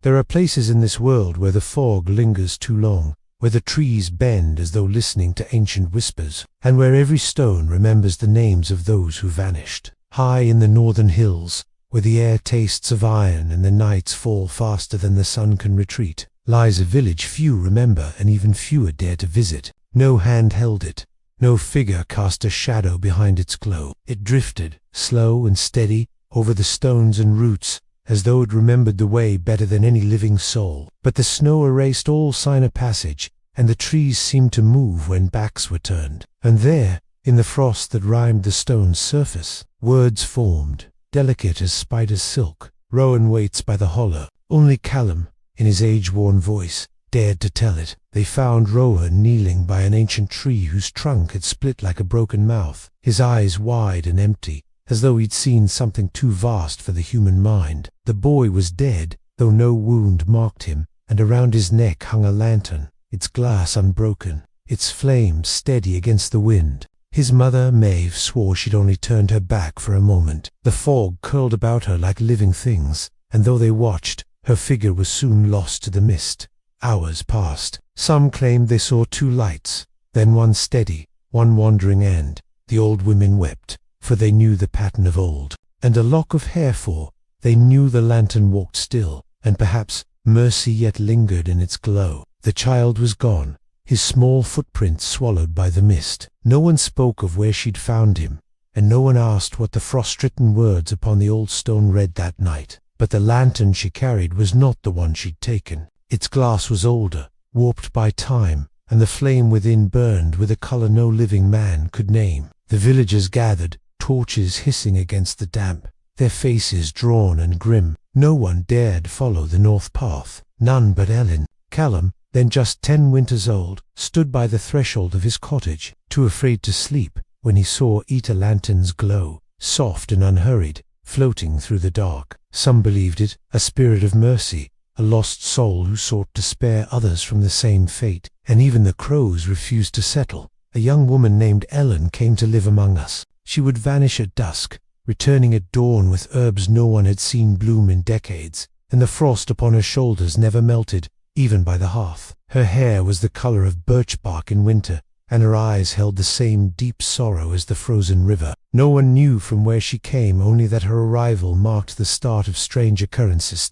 There are places in this world where the fog lingers too long, where the trees bend as though listening to ancient whispers, and where every stone remembers the names of those who vanished. High in the northern hills, where the air tastes of iron and the nights fall faster than the sun can retreat, lies a village few remember and even fewer dare to visit. No hand held it. No figure cast a shadow behind its glow. It drifted, slow and steady, over the stones and roots, as though it remembered the way better than any living soul. But the snow erased all sign of passage, and the trees seemed to move when backs were turned. And there, in the frost that rimed the stone's surface, words formed, delicate as spider's silk. Rowan waits by the hollow. Only Callum, in his age-worn voice, dared to tell it. They found Rowan kneeling by an ancient tree whose trunk had split like a broken mouth, his eyes wide and empty, as though he'd seen something too vast for the human mind. The boy was dead, though no wound marked him, and around his neck hung a lantern, its glass unbroken, its flame steady against the wind. His mother, Maeve, swore she'd only turned her back for a moment. The fog curled about her like living things, and though they watched, her figure was soon lost to the mist. Hours passed. Some claimed they saw two lights, then one steady, one wandering end. The old women wept, for they knew the pattern of old. And a lock of hair for, they knew the lantern walked still, and perhaps mercy yet lingered in its glow. The child was gone, his small footprint swallowed by the mist. No one spoke of where she'd found him, and no one asked what the frost-written words upon the old stone read that night. But the lantern she carried was not the one she'd taken. Its glass was older, warped by time, and the flame within burned with a color no living man could name. The villagers gathered, torches hissing against the damp, their faces drawn and grim. No one dared follow the north path, none but Ellen. Callum, then just 10 winters old, stood by the threshold of his cottage, too afraid to sleep, when he saw Eta Lantern's glow, soft and unhurried, floating through the dark. Some believed it a spirit of mercy, a lost soul who sought to spare others from the same fate. And even the crows refused to settle. A young woman named Ellen came to live among us. She would vanish at dusk, returning at dawn with herbs no one had seen bloom in decades, and the frost upon her shoulders never melted, even by the hearth. Her hair was the color of birch bark in winter, and her eyes held the same deep sorrow as the frozen river. No one knew from where she came, only that her arrival marked the start of strange occurrences.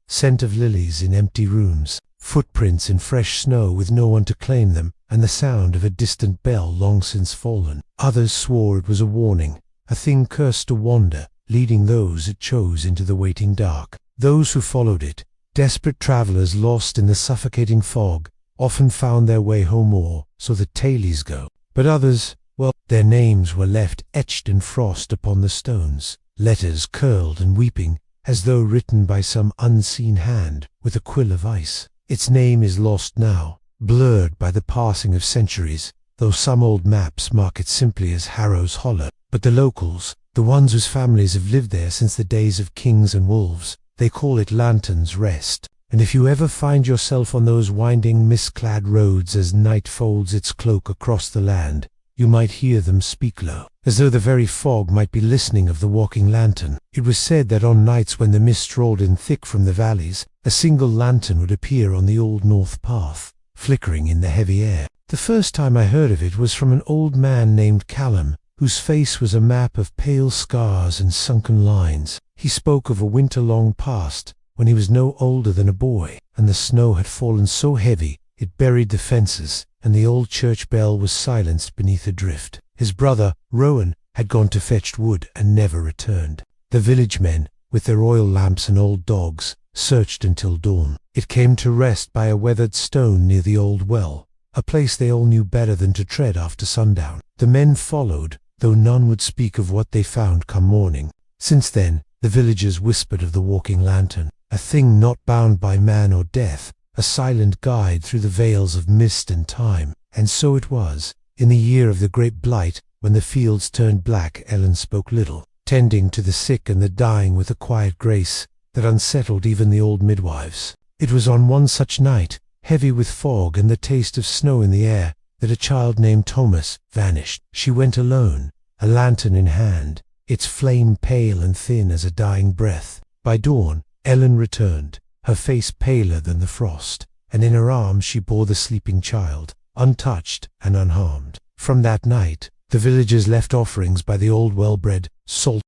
Scent of lilies in empty rooms, footprints in fresh snow with no one to claim them, and the sound of a distant bell long since fallen. Others swore it was a warning, a thing cursed to wander, leading those it chose into the waiting dark. Those who followed it, desperate travelers lost in the suffocating fog, often found their way home, or so the tales go. But others, well, their names were left etched in frost upon the stones, letters curled and weeping, as though written by some unseen hand with a quill of ice. Its name is lost now, blurred by the passing of centuries, though some old maps mark it simply as Harrow's Hollow. But the locals, the ones whose families have lived there since the days of kings and wolves, they call it Lantern's Rest. And if you ever find yourself on those winding mist-clad roads as night folds its cloak across the land, you might hear them speak low, as though the very fog might be listening of the walking lantern. It was said that on nights when the mist rolled in thick from the valleys, a single lantern would appear on the old north path, flickering in the heavy air. The first time I heard of it was from an old man named Callum, whose face was a map of pale scars and sunken lines. He spoke of a winter long past, when he was no older than a boy, and the snow had fallen so heavy it buried the fences, and the old church bell was silenced beneath a drift. His brother, Rowan, had gone to fetch wood and never returned. The village men, with their oil lamps and old dogs, searched until dawn. It came to rest by a weathered stone near the old well, a place they all knew better than to tread after sundown. The men followed, though none would speak of what they found come morning. Since then, the villagers whispered of the walking lantern, a thing not bound by man or death, a silent guide through the veils of mist and time. And so it was. In the year of the great blight, when the fields turned black, Ellen spoke little, tending to the sick and the dying with a quiet grace that unsettled even the old midwives. It was on one such night, heavy with fog and the taste of snow in the air, that a child named Thomas vanished. She went alone, a lantern in hand, its flame pale and thin as a dying breath. By dawn, Ellen returned, her face paler than the frost, and in her arms she bore the sleeping child, untouched and unharmed. From that night, the villagers left offerings by the old well-bred, salt.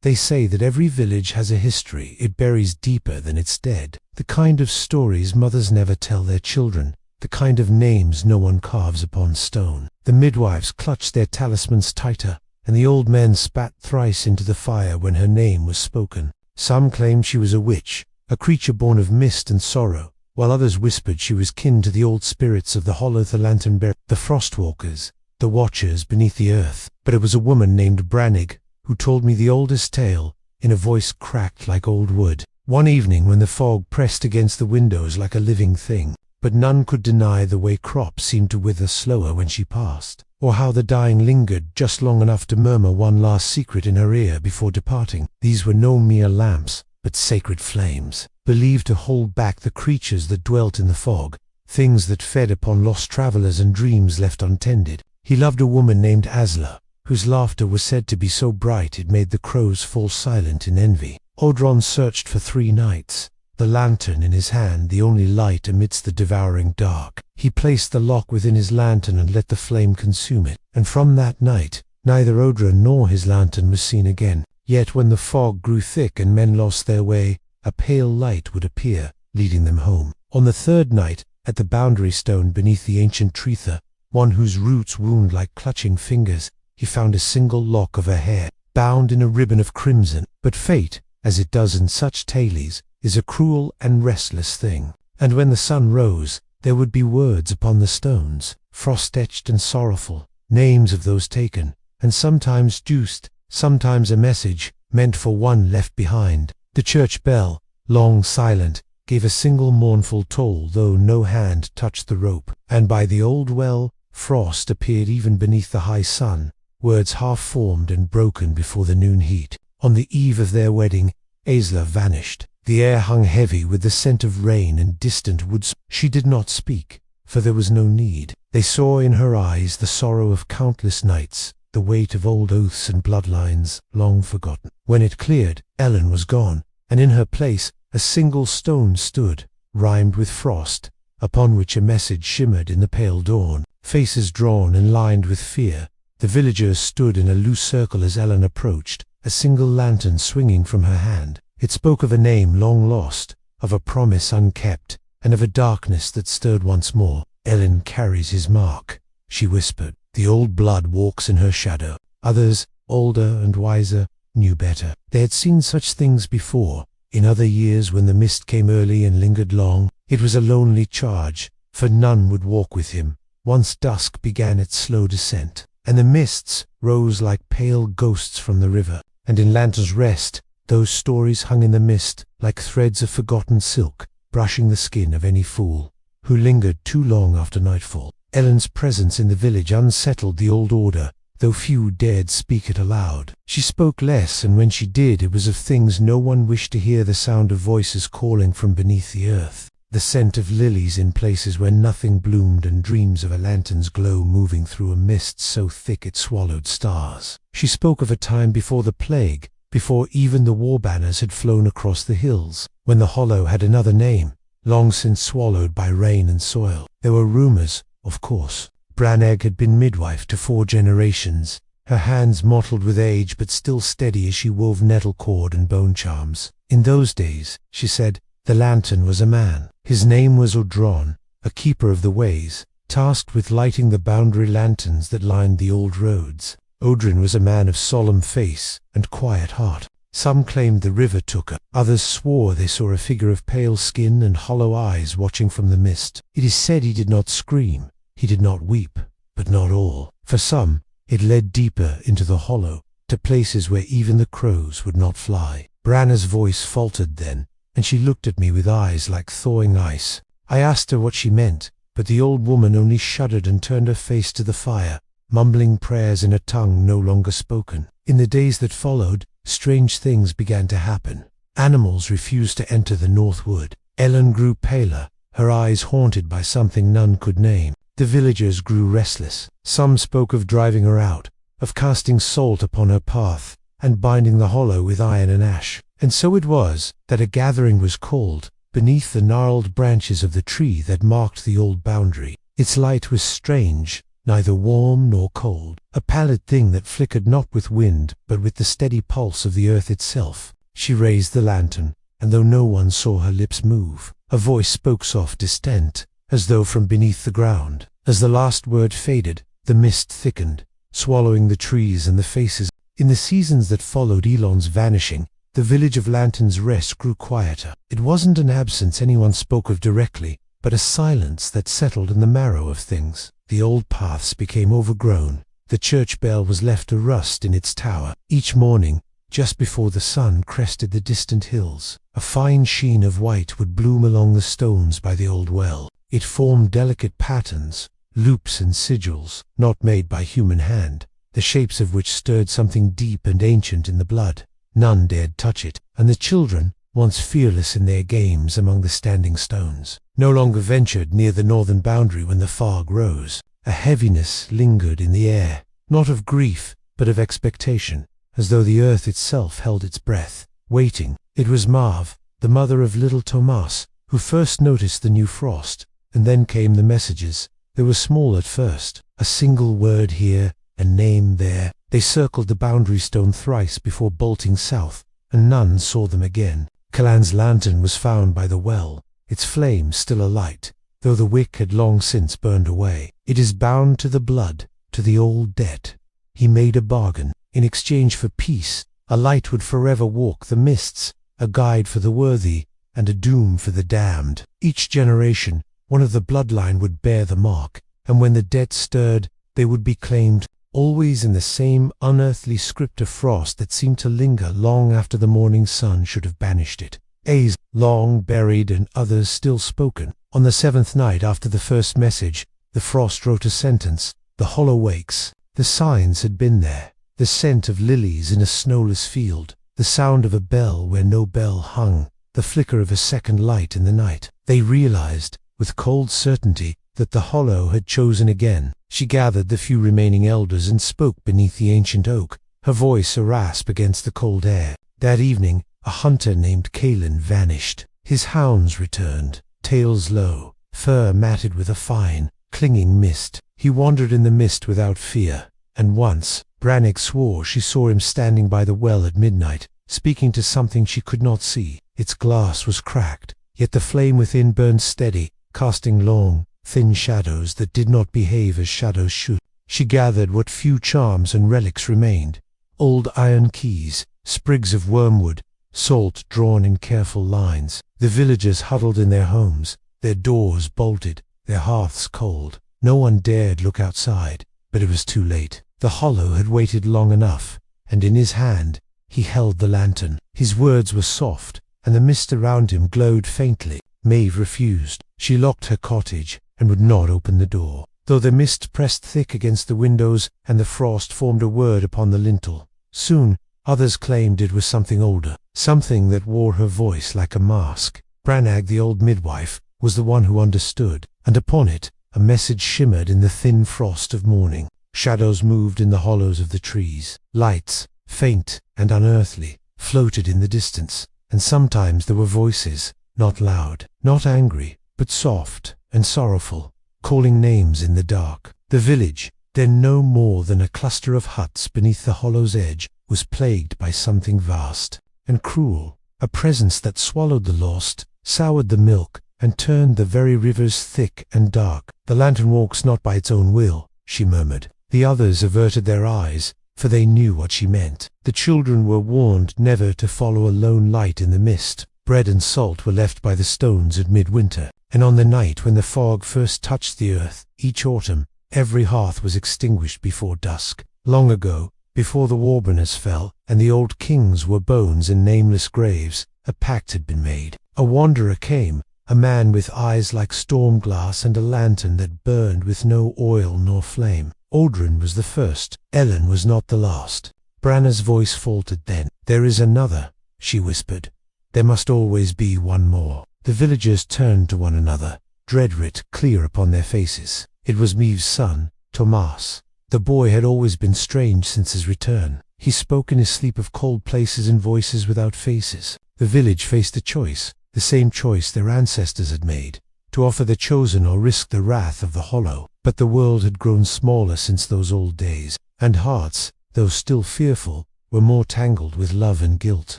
They say that every village has a history it buries deeper than its dead. The kind of stories mothers never tell their children, the kind of names no one carves upon stone. The midwives clutched their talismans tighter, and the old men spat thrice into the fire when her name was spoken. Some claimed she was a witch, a creature born of mist and sorrow, while others whispered she was kin to the old spirits of the hollow the lantern bearer, the frostwalkers, the watchers beneath the earth. But it was a woman named Brannig who told me the oldest tale, in a voice cracked like old wood. One evening when the fog pressed against the windows like a living thing, but none could deny the way crops seemed to wither slower when she passed, or how the dying lingered just long enough to murmur one last secret in her ear before departing. These were no mere lamps, but sacred flames, believed to hold back the creatures that dwelt in the fog, things that fed upon lost travelers and dreams left untended. He loved a woman named Asla, whose laughter was said to be so bright it made the crows fall silent in envy. Oddron searched for 3 nights, the lantern in his hand the only light amidst the devouring dark. He placed the lock within his lantern and let the flame consume it, and from that night neither Oddron nor his lantern was seen again. Yet when the fog grew thick and men lost their way, a pale light would appear, leading them home. On the 3rd night, at the boundary stone beneath the ancient Tretha, one whose roots wound like clutching fingers, he found a single lock of her hair, bound in a ribbon of crimson. But fate, as it does in such tales, is a cruel and restless thing. And when the sun rose, there would be words upon the stones, frost-etched and sorrowful, names of those taken, and sometimes juiced, sometimes a message, meant for one left behind. The church bell, long silent, gave a single mournful toll, though no hand touched the rope. And by the old well, frost appeared even beneath the high sun, words half-formed and broken before the noon heat. On the eve of their wedding, Asla vanished. The air hung heavy with the scent of rain and distant woods. She did not speak, for there was no need. They saw in her eyes the sorrow of countless nights, the weight of old oaths and bloodlines long forgotten. When it cleared, Ellen was gone, and in her place a single stone stood, rimed with frost, upon which a message shimmered in the pale dawn. Faces drawn and lined with fear, the villagers stood in a loose circle as Ellen approached, a single lantern swinging from her hand. It spoke of a name long lost, of a promise unkept, and of a darkness that stirred once more. "Ellen carries his mark," she whispered. "The old blood walks in her shadow. Others, older and wiser, knew better. They had seen such things before. In other years, when the mist came early and lingered long, it was a lonely charge, for none would walk with him. Once dusk began its slow descent, and the mists rose like pale ghosts from the river. And in Lantern's Rest, those stories hung in the mist like threads of forgotten silk, brushing the skin of any fool who lingered too long after nightfall. Ellen's presence in the village unsettled the old order, though few dared speak it aloud. She spoke less, and when she did, it was of things no one wished to hear: the sound of voices calling from beneath the earth, the scent of lilies in places where nothing bloomed, and dreams of a lantern's glow moving through a mist so thick it swallowed stars. She spoke of a time before the plague, before even the war banners had flown across the hills, when the hollow had another name, long since swallowed by rain and soil. There were rumors, of course. Branagh had been midwife to 4 generations, her hands mottled with age but still steady as she wove nettle cord and bone charms. In those days, she said, the lantern was a man. His name was Odron, a keeper of the ways, tasked with lighting the boundary lanterns that lined the old roads. Odrin was a man of solemn face and quiet heart. Some claimed the river took her. Others swore they saw a figure of pale skin and hollow eyes watching from the mist. It is said he did not scream, he did not weep, but not all. For some, it led deeper into the hollow, to places where even the crows would not fly. Branagh's voice faltered then, and she looked at me with eyes like thawing ice. I asked her what she meant, but the old woman only shuddered and turned her face to the fire, mumbling prayers in a tongue no longer spoken. In the days that followed, strange things began to happen. Animals refused to enter the North Wood. Ellen grew paler, her eyes haunted by something none could name. The villagers grew restless. Some spoke of driving her out, of casting salt upon her path, and binding the hollow with iron and ash. And so it was that a gathering was called, beneath the gnarled branches of the tree that marked the old boundary. Its light was strange, neither warm nor cold, a pallid thing that flickered not with wind, but with the steady pulse of the earth itself. She raised the lantern, and though no one saw her lips move, a voice spoke soft, distant, as though from beneath the ground. As the last word faded, the mist thickened, swallowing the trees and the faces. In the seasons that followed Elon's vanishing, the village of Lantern's Rest grew quieter. It wasn't an absence anyone spoke of directly, but a silence that settled in the marrow of things. The old paths became overgrown. The church bell was left to rust in its tower. Each morning, just before the sun crested the distant hills, a fine sheen of white would bloom along the stones by the old well. It formed delicate patterns, loops and sigils, not made by human hand, the shapes of which stirred something deep and ancient in the blood. None dared touch it, and the children, once fearless in their games among the standing stones, no longer ventured near the northern boundary when the fog rose. A heaviness lingered in the air, not of grief, but of expectation, as though the earth itself held its breath, waiting. It was Marve, the mother of little Thomas, who first noticed the new frost, and then came the messages. They were small at first, a single word here, a name there. They circled the boundary stone thrice before bolting south, and none saw them again. Callan's lantern was found by the well, its flame still alight, though the wick had long since burned away. It is bound to the blood, to the old debt. He made a bargain. In exchange for peace, a light would forever walk the mists, a guide for the worthy, and a doom for the damned. Each generation, one of the bloodline would bear the mark, and when the debt stirred, they would be claimed, always in the same unearthly script of frost that seemed to linger long after the morning sun should have banished it. A's, long buried and others still spoken. On the 7th night after the first message, the frost wrote a sentence: the hollow wakes. The signs had been there. The scent of lilies in a snowless field, the sound of a bell where no bell hung, the flicker of a second light in the night. They realized, with cold certainty, that the hollow had chosen again. She gathered the few remaining elders and spoke beneath the ancient oak, her voice a rasp against the cold air. That evening, a hunter named Callan vanished. His hounds returned, tails low, fur matted with a fine, clinging mist. He wandered in the mist without fear, and once, Branagh swore she saw him standing by the well at midnight, speaking to something she could not see. Its glass was cracked, yet the flame within burned steady, casting long, thin shadows that did not behave as shadows should. She gathered what few charms and relics remained, old iron keys, sprigs of wormwood, salt drawn in careful lines. The villagers huddled in their homes, their doors bolted, their hearths cold. No one dared look outside, but it was too late. The hollow had waited long enough, and in his hand he held the lantern. His words were soft, and the mist around him glowed faintly. Maeve refused. She locked her cottage, and would not open the door, though the mist pressed thick against the windows and the frost formed a word upon the lintel. Soon others claimed it was something older, something that wore her voice like a mask. Branag, the old midwife, was the one who understood, and upon it a message shimmered in the thin frost of morning. Shadows moved in the hollows of the trees. Lights, faint and unearthly, floated in the distance, and sometimes there were voices, not loud, not angry, but soft and sorrowful, calling names in the dark. The village, then no more than a cluster of huts beneath the hollow's edge, was plagued by something vast and cruel, a presence that swallowed the lost, soured the milk, and turned the very rivers thick and dark. "The lantern walks not by its own will," she murmured. The others averted their eyes, for they knew what she meant. The children were warned never to follow a lone light in the mist. Bread and salt were left by the stones at midwinter, and on the night when the fog first touched the earth, each autumn, every hearth was extinguished before dusk. Long ago, before the warbanners fell, and the old kings were bones in nameless graves, a pact had been made. A wanderer came, a man with eyes like storm glass and a lantern that burned with no oil nor flame. Aldrin was the first. Ellen was not the last. Branna's voice faltered then. "There is another," she whispered. "There must always be one more." The villagers turned to one another, dread writ clear upon their faces. It was Maeve's son, Tomas. The boy had always been strange since his return. He spoke in his sleep of cold places and voices without faces. The village faced a choice, the same choice their ancestors had made, to offer the chosen or risk the wrath of the hollow. But the world had grown smaller since those old days, and hearts, though still fearful, were more tangled with love and guilt.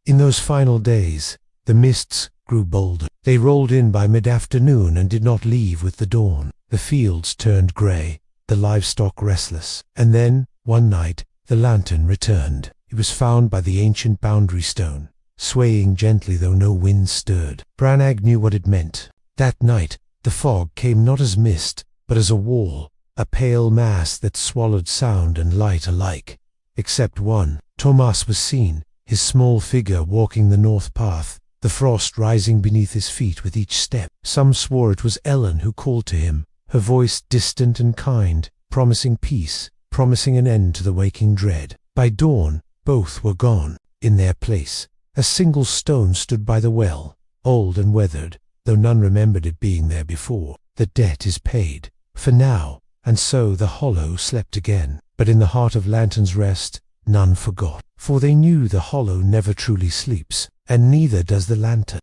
In those final days, the mists grew bolder. They rolled in by mid-afternoon and did not leave with the dawn. The fields turned grey, the livestock restless. And then, one night, the lantern returned. It was found by the ancient boundary stone, swaying gently though no wind stirred. Branag knew what it meant. That night, the fog came not as mist, but as a wall, a pale mass that swallowed sound and light alike. Except one. Tomas was seen, his small figure walking the north path, the frost rising beneath his feet with each step. Some swore it was Ellen who called to him, her voice distant and kind, promising peace, promising an end to the waking dread. By dawn, both were gone. In their place, a single stone stood by the well, old and weathered, though none remembered it being there before. The debt is paid, for now, and so the hollow slept again. But in the heart of Lantern's Rest, none forgot, for they knew the hollow never truly sleeps, and neither does the lantern.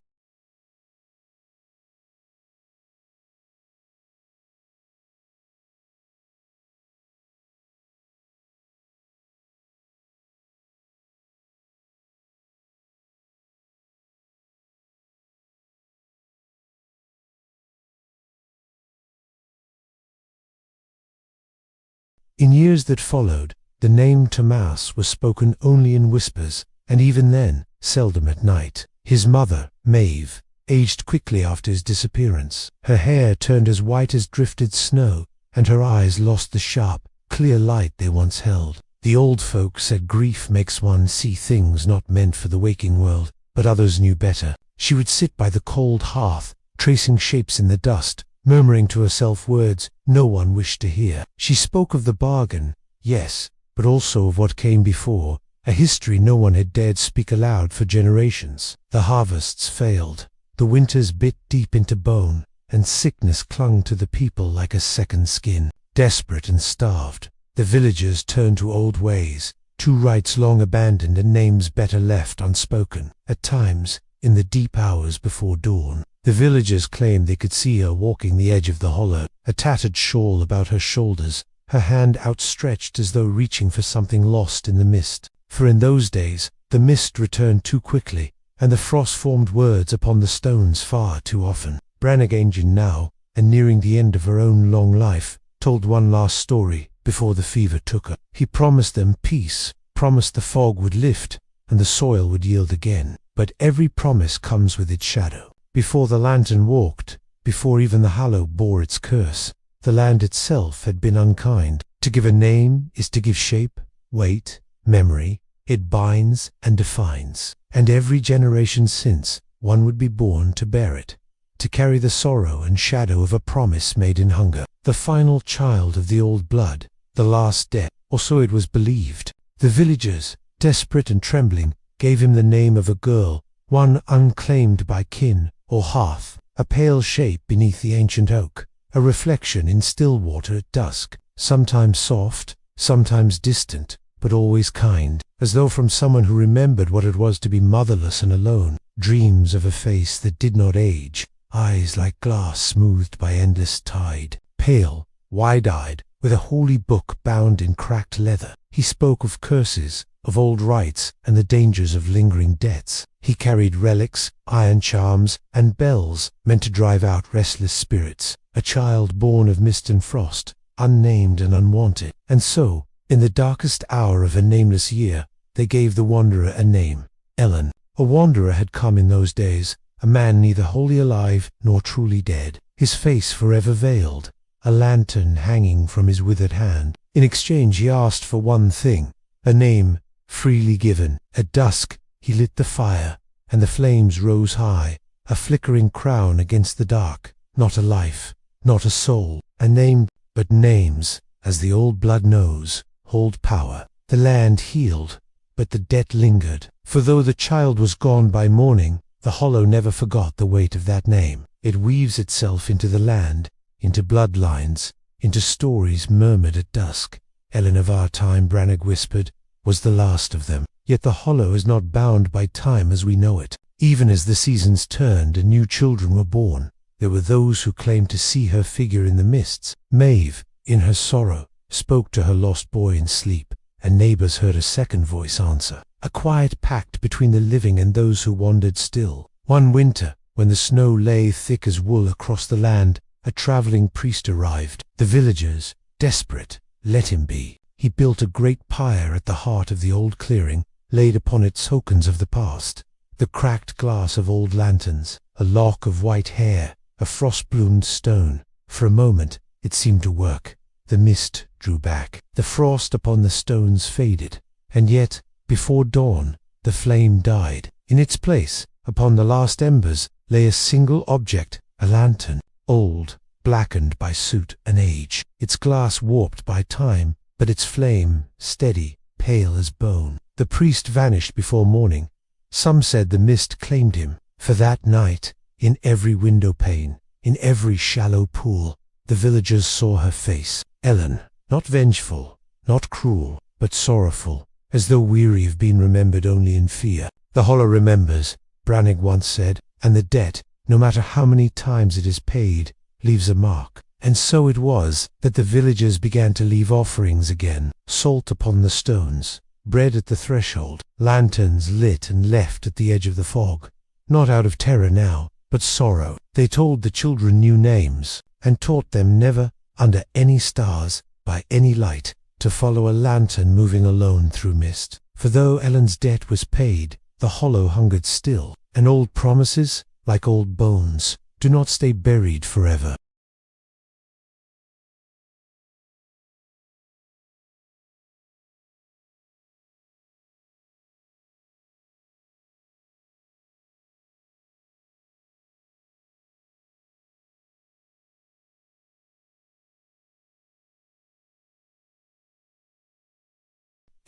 In years that followed, the name Tomas was spoken only in whispers, and even then, seldom at night. His mother, Maeve, aged quickly after his disappearance. Her hair turned as white as drifted snow, and her eyes lost the sharp, clear light they once held. The old folk said grief makes one see things not meant for the waking world, but others knew better. She would sit by the cold hearth, tracing shapes in the dust, murmuring to herself words no one wished to hear. She spoke of the bargain, yes, but also of what came before, a history no one had dared speak aloud for generations. The harvests failed, the winters bit deep into bone, and sickness clung to the people like a second skin. Desperate and starved, the villagers turned to old ways, to rites long abandoned and names better left unspoken. At times, in the deep hours before dawn, the villagers claimed they could see her walking the edge of the hollow, a tattered shawl about her shoulders, her hand outstretched as though reaching for something lost in the mist. For in those days, the mist returned too quickly, and the frost formed words upon the stones far too often. Branag, aged now, and nearing the end of her own long life, told one last story before the fever took her. He promised them peace, promised the fog would lift and the soil would yield again. But every promise comes with its shadow. Before the lantern walked, before even the hollow bore its curse, the land itself had been unkind. To give a name is to give shape, weight, memory. It binds and defines. And every generation since, one would be born to bear it, to carry the sorrow and shadow of a promise made in hunger. The final child of the old blood, the last death, or so it was believed. The villagers, desperate and trembling, gave him the name of a girl, one unclaimed by kin or hearth, a pale shape beneath the ancient oak, a reflection in still water at dusk, sometimes soft, sometimes distant, but always kind, as though from someone who remembered what it was to be motherless and alone. Dreams of a face that did not age, eyes like glass smoothed by endless tide, pale, wide-eyed, with a holy book bound in cracked leather. He spoke of curses, of old rites, and the dangers of lingering debts. He carried relics, iron charms, and bells meant to drive out restless spirits, a child born of mist and frost, unnamed and unwanted. And so, in the darkest hour of a nameless year, they gave the wanderer a name, Ellen. A wanderer had come in those days, a man neither wholly alive nor truly dead, his face forever veiled, a lantern hanging from his withered hand. In exchange he asked for one thing, a name freely given. At dusk he lit the fire, and the flames rose high, a flickering crown against the dark. Not a life, not a soul, a name, but names, as the old blood knows, hold power. The land healed, but the debt lingered, for though the child was gone by morning, the hollow never forgot the weight of that name. It weaves itself into the land, into bloodlines, into stories murmured at dusk. Ellen of our time, Branagh whispered, was the last of them. Yet the hollow is not bound by time as we know it. Even as the seasons turned and new children were born, there were those who claimed to see her figure in the mists. Maeve, in her sorrow, spoke to her lost boy in sleep, and neighbors heard a second voice answer. A quiet pact between the living and those who wandered still. One winter, when the snow lay thick as wool across the land, a traveling priest arrived. The villagers, desperate, let him be. He built a great pyre at the heart of the old clearing, laid upon it tokens of the past, the cracked glass of old lanterns, a lock of white hair, a frost-bloomed stone. For a moment it seemed to work. The mist drew back, the frost upon the stones faded, and yet, before dawn, the flame died. In its place, upon the last embers, lay a single object, a lantern, old, blackened by soot and age, its glass warped by time, but its flame steady, pale as bone. The priest vanished before morning. Some said the mist claimed him, for that night, in every window pane, in every shallow pool, the villagers saw her face. Ellen, not vengeful, not cruel, but sorrowful, as though weary of being remembered only in fear. The hollow remembers, Branagh once said, and the debt, no matter how many times it is paid, leaves a mark. And so it was that the villagers began to leave offerings again, salt upon the stones, bread at the threshold, lanterns lit and left at the edge of the fog, not out of terror now, but sorrow. They told the children new names, and taught them never, under any stars, by any light, to follow a lantern moving alone through mist. For though Ellen's debt was paid, the hollow hungered still, and old promises, like old bones, do not stay buried forever.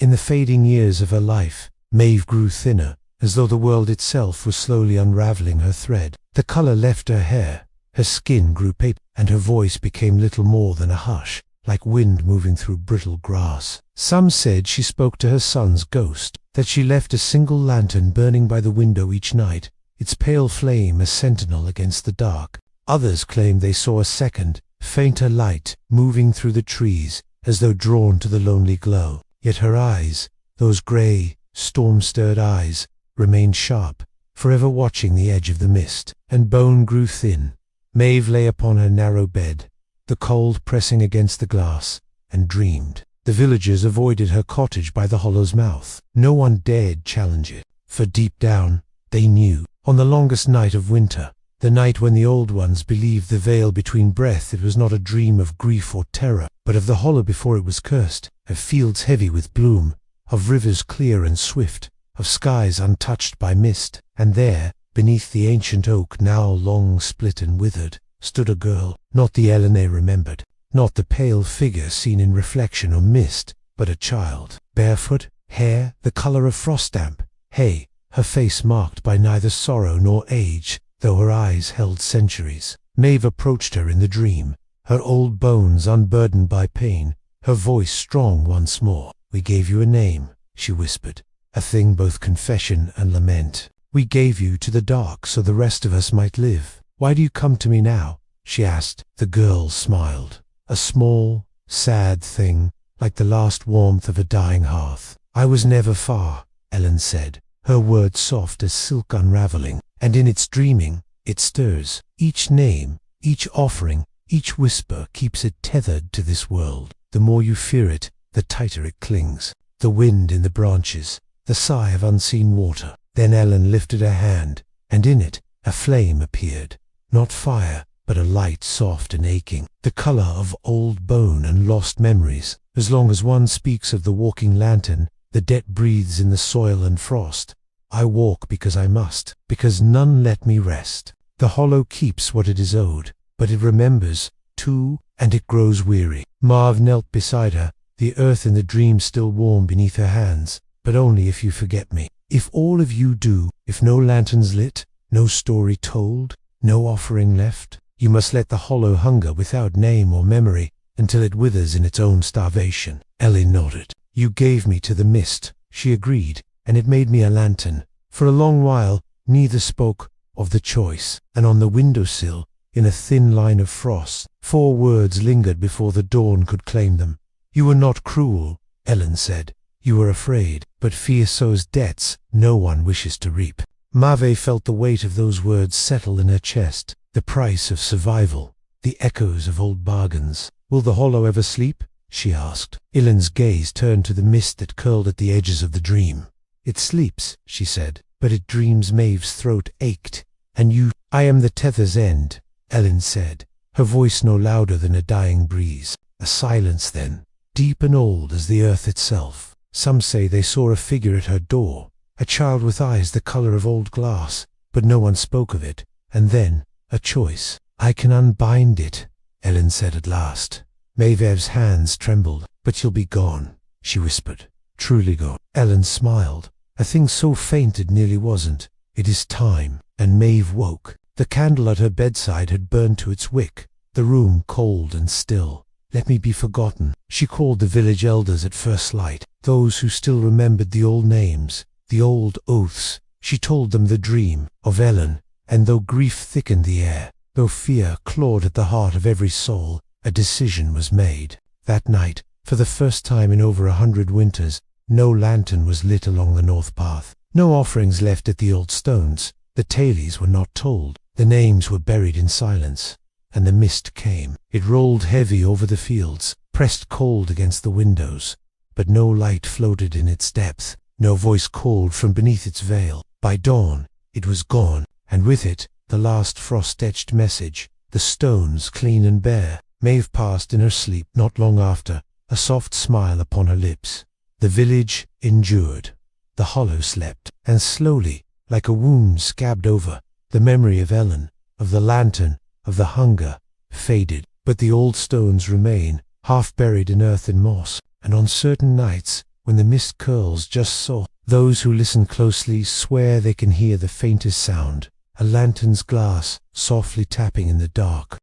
In the fading years of her life, Maeve grew thinner, as though the world itself was slowly unraveling her thread. The colour left her hair, her skin grew paper, and her voice became little more than a hush, like wind moving through brittle grass. Some said she spoke to her son's ghost, that she left a single lantern burning by the window each night, its pale flame a sentinel against the dark. Others claimed they saw a second, fainter light moving through the trees, as though drawn to the lonely glow. Yet her eyes, those grey, storm-stirred eyes, remained sharp, forever watching the edge of the mist. And bone grew thin. Maeve lay upon her narrow bed, the cold pressing against the glass, and dreamed. The villagers avoided her cottage by the hollow's mouth. No one dared challenge it, for deep down, they knew, on the longest night of winter, the night when the old ones believed the veil between breath, it was not a dream of grief or terror, but of the hollow before it was cursed, of fields heavy with bloom, of rivers clear and swift, of skies untouched by mist. And there, beneath the ancient oak now long split and withered, stood a girl, not the Ellen they remembered, not the pale figure seen in reflection or mist, but a child, barefoot, hair the color of frost damp, hay, her face marked by neither sorrow nor age, though her eyes held centuries. Maeve approached her in the dream, her old bones unburdened by pain, her voice strong once more. "We gave you a name," she whispered, "a thing both confession and lament. We gave you to the dark so the rest of us might live. Why do you come to me now?" she asked. The girl smiled, a small, sad thing, like the last warmth of a dying hearth. "I was never far," Ellen said, her words soft as silk unraveling, "and in its dreaming, it stirs. Each name, each offering, each whisper keeps it tethered to this world. The more you fear it, the tighter it clings. The wind in the branches, the sigh of unseen water." Then Ellen lifted her hand, and in it a flame appeared. Not fire, but a light soft and aching, the color of old bone and lost memories. As long as one speaks of the walking lantern, the dead breathes in the soil and frost. I walk because I must, because none let me rest. The hollow keeps what it is owed, but it remembers, too, and it grows weary. Marv knelt beside her, the earth in the dream still warm beneath her hands. "But only if you forget me. If all of you do, if no lanterns lit, no story told, no offering left, you must let the hollow hunger without name or memory until it withers in its own starvation." Ellie nodded. "You gave me to the mist," she agreed, "and it made me a lantern." For a long while, neither spoke of the choice, and on the windowsill, in a thin line of frost, 4 words lingered before the dawn could claim them. "You were not cruel," Ellen said. "You were afraid, but fear sows debts no one wishes to reap." Maeve felt the weight of those words settle in her chest, the price of survival, the echoes of old bargains. "Will the hollow ever sleep?" she asked. Ellen's gaze turned to the mist that curled at the edges of the dream. "It sleeps," she said, "but it dreams." Maeve's throat ached. "And you—" "I am the tether's end," Ellen said, her voice no louder than a dying breeze. A silence then, deep and old as the earth itself. Some say they saw a figure at her door, a child with eyes the color of old glass, but no one spoke of it. And then, a choice. "I can unbind it," Ellen said at last. Maeve's hands trembled. "But you'll be gone," she whispered. "Truly gone." Ellen smiled, a thing so faint it nearly wasn't. "It is time." And Maeve woke. The candle at her bedside had burned to its wick, the room cold and still. "Let me be forgotten." She called the village elders at first light, those who still remembered the old names, the old oaths. She told them the dream of Ellen, and though grief thickened the air, though fear clawed at the heart of every soul, a decision was made. That night, for the first time in over 100 winters, no lantern was lit along the north path. No offerings left at the old stones. The tales were not told. The names were buried in silence. And the mist came. It rolled heavy over the fields, pressed cold against the windows. But no light floated in its depth. No voice called from beneath its veil. By dawn, it was gone, and with it, the last frost-etched message. The stones clean and bare. Maeve passed in her sleep not long after, a soft smile upon her lips. The village endured. The hollow slept, and slowly, like a wound scabbed over, the memory of Ellen, of the lantern, of the hunger, faded. But the old stones remain, half buried in earth and moss, and on certain nights, when the mist curls just so, those who listen closely swear they can hear the faintest sound, a lantern's glass softly tapping in the dark.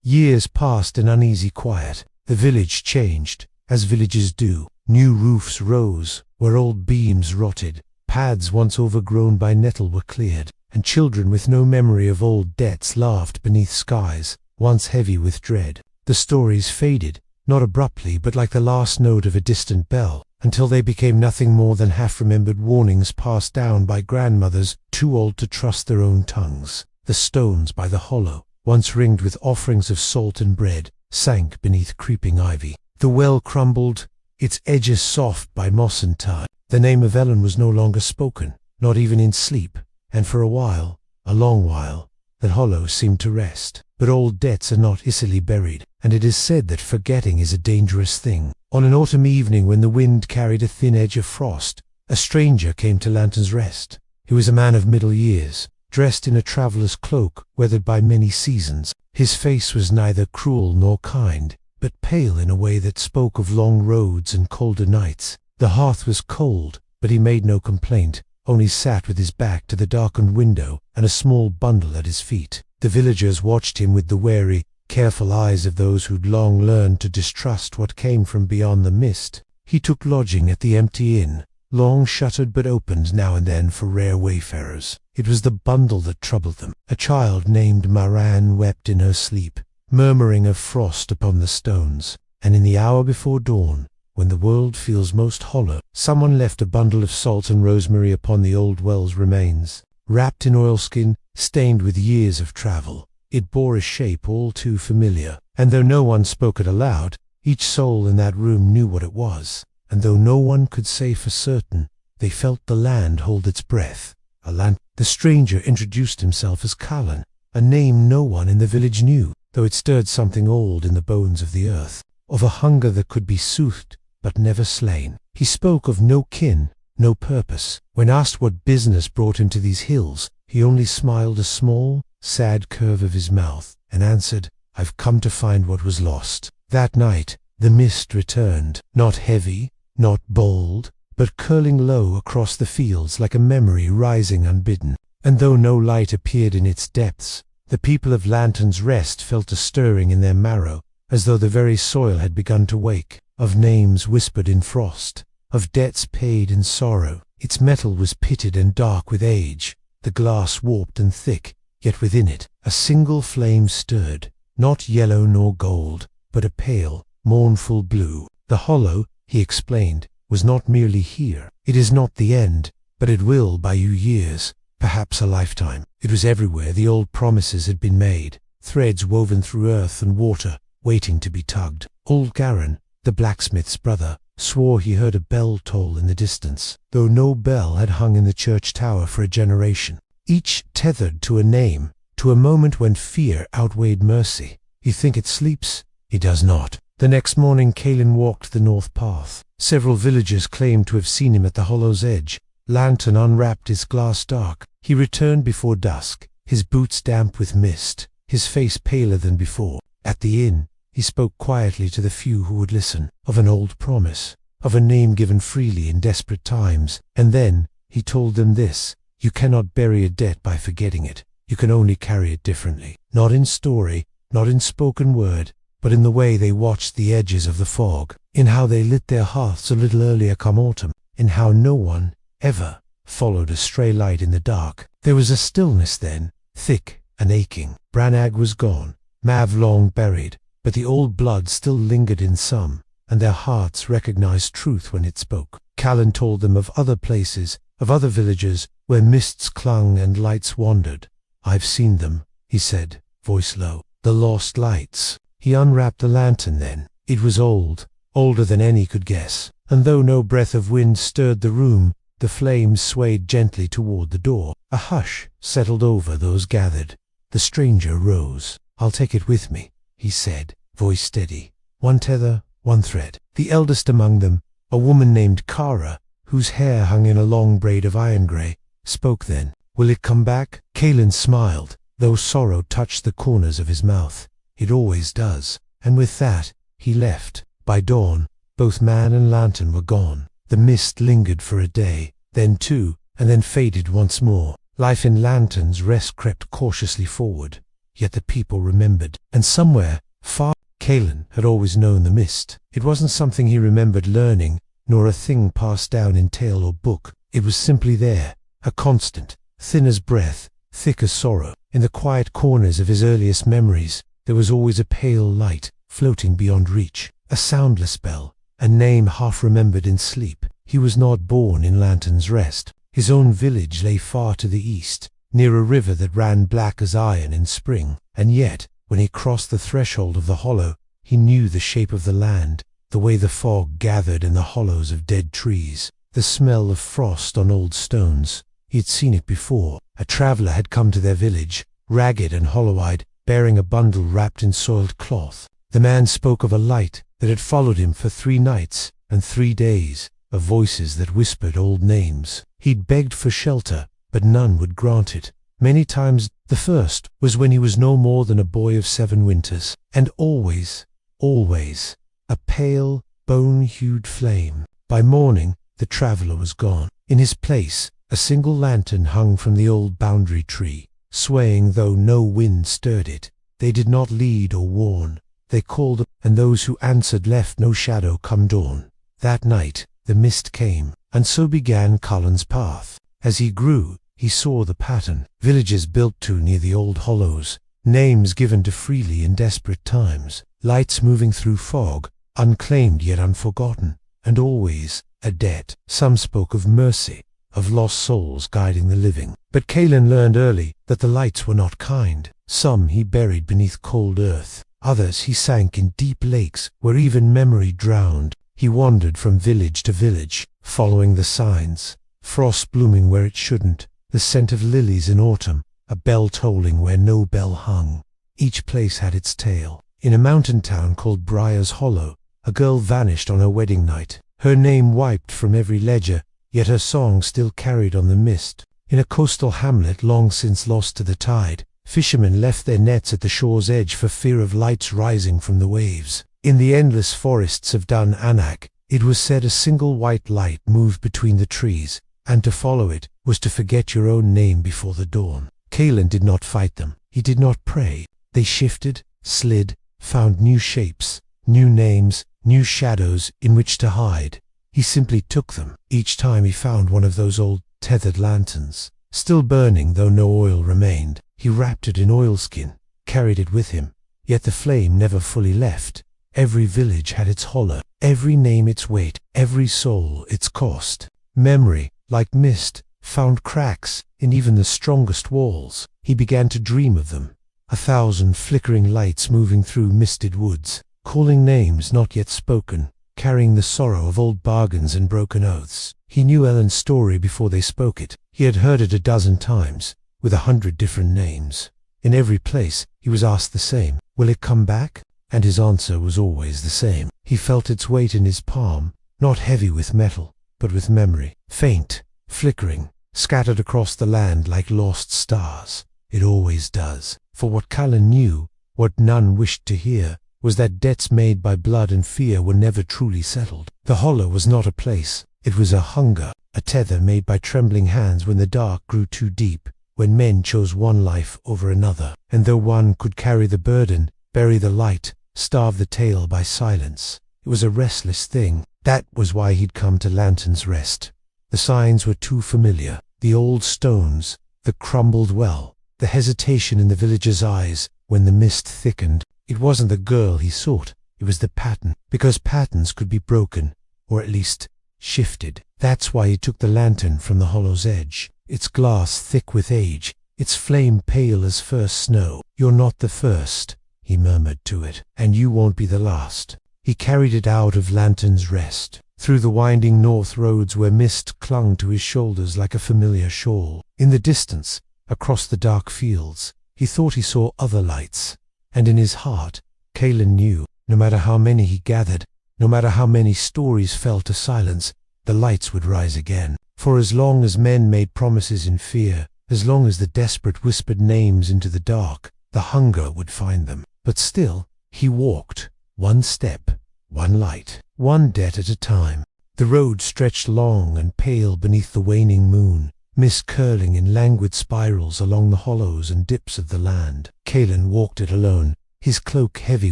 Years passed in uneasy quiet. The village changed, as villages do. New roofs rose, where old beams rotted. Paths once overgrown by nettle were cleared, and children with no memory of old debts laughed beneath skies once heavy with dread. The stories faded, not abruptly but like the last note of a distant bell, until they became nothing more than half-remembered warnings passed down by grandmothers too old to trust their own tongues. The stones by the hollow, once ringed with offerings of salt and bread, sank beneath creeping ivy. The well crumbled, its edges soft by moss and tide. The name of Ellen was no longer spoken, not even in sleep, and for a while, a long while, that hollow seemed to rest. But old debts are not easily buried, and it is said that forgetting is a dangerous thing. On an autumn evening when the wind carried a thin edge of frost, a stranger came to Lantern's Rest. He was a man of middle years, dressed in a traveller's cloak weathered by many seasons. His face was neither cruel nor kind, but pale in a way that spoke of long roads and colder nights. The hearth was cold, but he made no complaint, only sat with his back to the darkened window and a small bundle at his feet. The villagers watched him with the wary, careful eyes of those who'd long learned to distrust what came from beyond the mist. He took lodging at the empty inn, long shuttered but opened now and then for rare wayfarers. It was the bundle that troubled them. A child named Maran wept in her sleep, murmuring of frost upon the stones, and in the hour before dawn, when the world feels most hollow, someone left a bundle of salt and rosemary upon the old well's remains. Wrapped in oilskin, stained with years of travel, it bore a shape all too familiar, and though no one spoke it aloud, each soul in that room knew what it was, and though no one could say for certain, they felt the land hold its breath. The stranger introduced himself as Callan, a name no one in the village knew, though it stirred something old in the bones of the earth, of a hunger that could be soothed but never slain. He spoke of no kin, no purpose. When asked what business brought him to these hills, he only smiled a small, sad curve of his mouth, and answered, "I've come to find what was lost." That night, the mist returned, not heavy, not bold, but curling low across the fields like a memory rising unbidden. And though no light appeared in its depths, the people of Lantern's Rest felt a stirring in their marrow, as though the very soil had begun to wake, of names whispered in frost, of debts paid in sorrow. Its metal was pitted and dark with age, the glass warped and thick, yet within it a single flame stirred, not yellow nor gold, but a pale, mournful blue. The hollow, he explained, was not merely here. It is not the end, but it will buy you years, perhaps a lifetime. It was everywhere the old promises had been made, threads woven through earth and water, waiting to be tugged. Old Garin, the blacksmith's brother, swore he heard a bell toll in the distance, though no bell had hung in the church tower for a generation. Each tethered to a name, to a moment when fear outweighed mercy. You think it sleeps? It does not. The next morning Callan walked the north path. Several villagers claimed to have seen him at the hollow's edge. Lantern unwrapped his glass dark. He returned before dusk, his boots damp with mist, his face paler than before. At the inn, he spoke quietly to the few who would listen, of an old promise, of a name given freely in desperate times, and then he told them this: you cannot bury a debt by forgetting it, you can only carry it differently. Not in story, not in spoken word, but in the way they watched the edges of the fog, in how they lit their hearths a little earlier come autumn, in how no one, ever, followed a stray light in the dark. There was a stillness then, thick and aching. Branag was gone, Mav long buried, but the old blood still lingered in some, and their hearts recognized truth when it spoke. Callan told them of other places, of other villages, where mists clung and lights wandered. "I've seen them," he said, voice low. "The lost lights." He unwrapped the lantern then. It was old, older than any could guess, and though no breath of wind stirred the room, the flames swayed gently toward the door. A hush settled over those gathered. The stranger rose. "I'll take it with me," he said, voice steady. "One tether, one thread." The eldest among them, a woman named Kara, whose hair hung in a long braid of iron grey, spoke then. "Will it come back?" Callan smiled, though sorrow touched the corners of his mouth. "It always does." And with that, he left. By dawn, both man and lantern were gone. The mist lingered for a day, then two, and then faded once more. Life in Lantern's Rest crept cautiously forward, yet the people remembered. And somewhere, far, Callan had always known the mist. It wasn't something he remembered learning, nor a thing passed down in tale or book, It was simply there, a constant, thin as breath, thick as sorrow. In the quiet corners of his earliest memories, there was always a pale light floating beyond reach, a soundless bell, a name half remembered in sleep. He was not born in Lantern's Rest. His own village lay far to the east, near a river that ran black as iron in spring. And yet, when he crossed the threshold of the hollow, he knew the shape of the land, the way the fog gathered in the hollows of dead trees, the smell of frost on old stones. He had seen it before. A traveller had come to their village, ragged and hollow-eyed, bearing a bundle wrapped in soiled cloth. The man spoke of a light that had followed him for 3 nights and 3 days, of voices that whispered old names. He'd begged for shelter, but none would grant it. Many times. The first was when he was no more than a boy of 7 winters, and always, always, a pale, bone-hued flame. By morning, the traveller was gone. In his place, a single lantern hung from the old boundary tree, swaying though no wind stirred it. They did not lead or warn. They called, and those who answered left no shadow come dawn. That night, the mist came, and so began Cullen's path. As he grew, he saw the pattern. Villages built to near the old hollows, names given to freely in desperate times, lights moving through fog, unclaimed yet unforgotten, and always a debt. Some spoke of mercy, of lost souls guiding the living. But Callan learned early that the lights were not kind. Some he buried beneath cold earth. Others he sank in deep lakes where even memory drowned. He wandered from village to village, following the signs. Frost blooming where it shouldn't, the scent of lilies in autumn, a bell tolling where no bell hung. Each place had its tale. In a mountain town called Briar's Hollow, a girl vanished on her wedding night. Her name wiped from every ledger, yet her song still carried on the mist. In a coastal hamlet long since lost to the tide, fishermen left their nets at the shore's edge for fear of lights rising from the waves. In the endless forests of Dun Anak, it was said a single white light moved between the trees, and to follow it was to forget your own name before the dawn. Callan did not fight them. He did not pray. They shifted, slid, found new shapes, new names, new shadows in which to hide. He simply took them. Each time he found one of those old tethered lanterns, still burning though no oil remained. He wrapped it in oilskin, carried it with him, yet the flame never fully left. Every village had its hollow, every name its weight, every soul its cost. Memory, like mist, found cracks in even the strongest walls. He began to dream of them, 1,000 flickering lights moving through misted woods, calling names not yet spoken, carrying the sorrow of old bargains and broken oaths. He knew Ellen's story before they spoke it. He had heard it 12 times, with 100 different names. In every place, he was asked the same, "Will it come back?" And his answer was always the same. He felt its weight in his palm, not heavy with metal, but with memory, faint, flickering, scattered across the land like lost stars. It always does. For what Callan knew, what none wished to hear, was that debts made by blood and fear were never truly settled. The hollow was not a place. It was a hunger, a tether made by trembling hands when the dark grew too deep, when men chose one life over another. And though one could carry the burden, bury the light, starve the tale by silence, it was a restless thing. That was why he'd come to Lantern's Rest. The signs were too familiar. The old stones, the crumbled well, the hesitation in the villagers' eyes when the mist thickened. It wasn't the girl he sought, it was the pattern, because patterns could be broken, or at least shifted. That's why he took the lantern from the hollow's edge, its glass thick with age, its flame pale as first snow. "You're not the first," he murmured to it, "and you won't be the last." He carried it out of Lantern's Rest, through the winding north roads where mist clung to his shoulders like a familiar shawl. In the distance, across the dark fields, he thought he saw other lights, and in his heart, Callan knew, no matter how many he gathered, no matter how many stories fell to silence, the lights would rise again. For as long as men made promises in fear, as long as the desperate whispered names into the dark, the hunger would find them. But still, he walked, one step, one light, one debt at a time. The road stretched long and pale beneath the waning moon, mist curling in languid spirals along the hollows and dips of the land. Callan walked it alone, his cloak heavy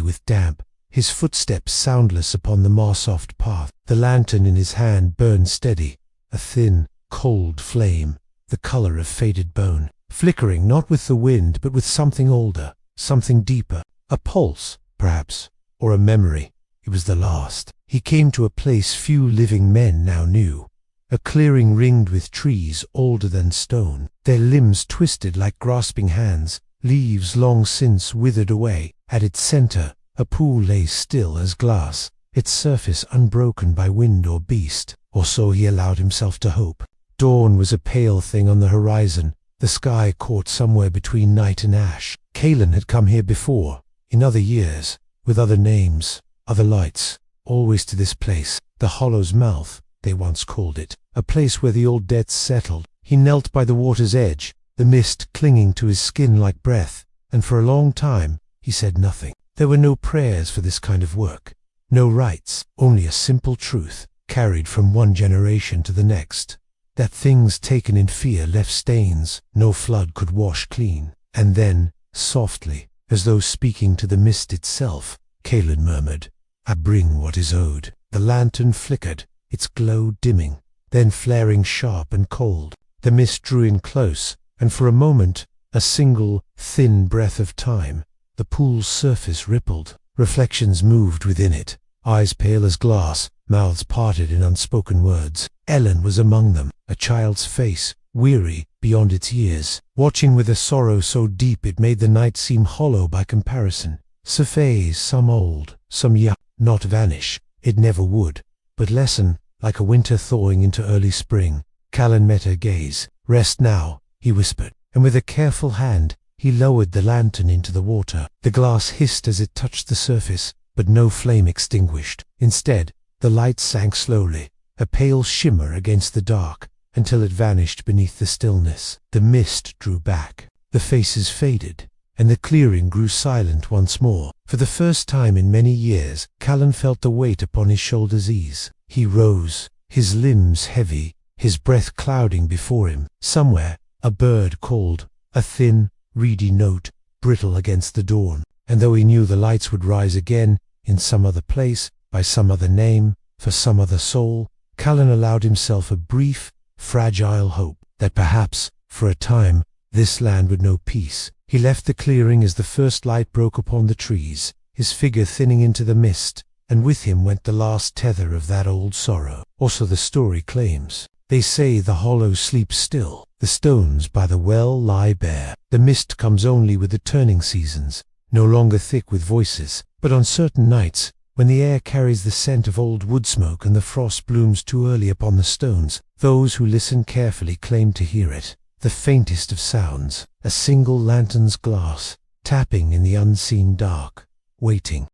with damp, his footsteps soundless upon the moss-soft path. The lantern in his hand burned steady, a thin, cold flame, the color of faded bone, flickering not with the wind but with something older, something deeper, a pulse, perhaps, or a memory. It was the last. He came to a place few living men now knew, a clearing ringed with trees older than stone, their limbs twisted like grasping hands, leaves long since withered away. At its center, a pool lay still as glass, its surface unbroken by wind or beast, or so he allowed himself to hope. Dawn was a pale thing on the horizon, the sky caught somewhere between night and ash. Callan had come here before, in other years, with other names, other lights, always to this place, the Hollow's Mouth, they once called it, a place where the old debts settled. He knelt by the water's edge, the mist clinging to his skin like breath, and for a long time he said nothing. There were no prayers for this kind of work, no rites, only a simple truth, carried from one generation to the next, that things taken in fear left stains no flood could wash clean. And then, softly, as though speaking to the mist itself, Callan murmured, "I bring what is owed." The lantern flickered, its glow dimming, then flaring sharp and cold. The mist drew in close, and for a moment, a single, thin breath of time, the pool's surface rippled. Reflections moved within it, eyes pale as glass, mouths parted in unspoken words. Ellen was among them, a child's face, weary beyond its years, watching with a sorrow so deep it made the night seem hollow by comparison. Surface, some old, some young, not vanish, it never would, but lessen, like a winter thawing into early spring. Callan met her gaze. "Rest now," he whispered, and with a careful hand he lowered the lantern into the water. The glass hissed as it touched the surface, but no flame extinguished. Instead, the light sank slowly, a pale shimmer against the dark, until it vanished beneath the stillness. The mist drew back, the faces faded, and the clearing grew silent once more. For the first time in many years, Callan felt the weight upon his shoulders ease. He rose, his limbs heavy, his breath clouding before him. Somewhere, a bird called, a thin, reedy note, brittle against the dawn. And though he knew the lights would rise again, in some other place, by some other name, for some other soul, Callan allowed himself a brief, fragile hope that perhaps, for a time, this land would know peace. He left the clearing as the first light broke upon the trees, his figure thinning into the mist, and with him went the last tether of that old sorrow. Also the story claims. They say the hollow sleeps still, the stones by the well lie bare. The mist comes only with the turning seasons, no longer thick with voices, but on certain nights, when the air carries the scent of old wood smoke and the frost blooms too early upon the stones, those who listen carefully claim to hear it, the faintest of sounds, a single lantern's glass, tapping in the unseen dark, waiting.